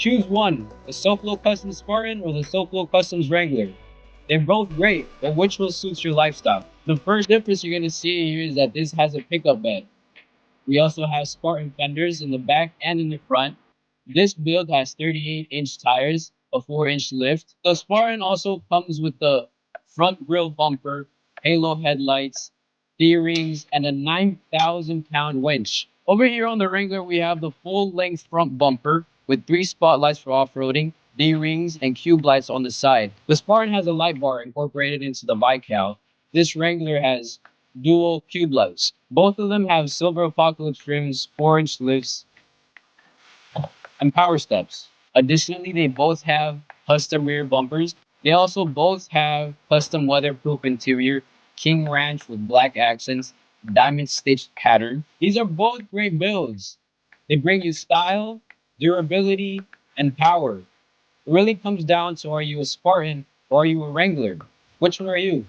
Choose one, the SoFlo Custom Spartan or the SoFlo Customs Wrangler. They're both great, but which one suits your lifestyle? The first difference you're going to see here is that this has a pickup bed. We also have Spartan fenders in the back and in the front. This build has 38-inch tires, a 4-inch lift. The Spartan also comes with the front grille bumper, halo headlights, D-rings, and a 9,000-pound winch. Over here on the Wrangler, we have the full-length front bumper with 3 spotlights for off-roading, D-rings, and cube lights on the side. The Spartan has a light bar incorporated into the Viscal. This Wrangler has dual cube lights. Both of them have silver apocalypse trims, 4-inch lifts, and power steps. Additionally, they both have custom rear bumpers. They also both have custom weatherproof interior, King Ranch with black accents, diamond stitched pattern. These are both great builds. They bring you style, durability, and power. It really comes down to, are you a Spartan or are you a Wrangler? Which one are you?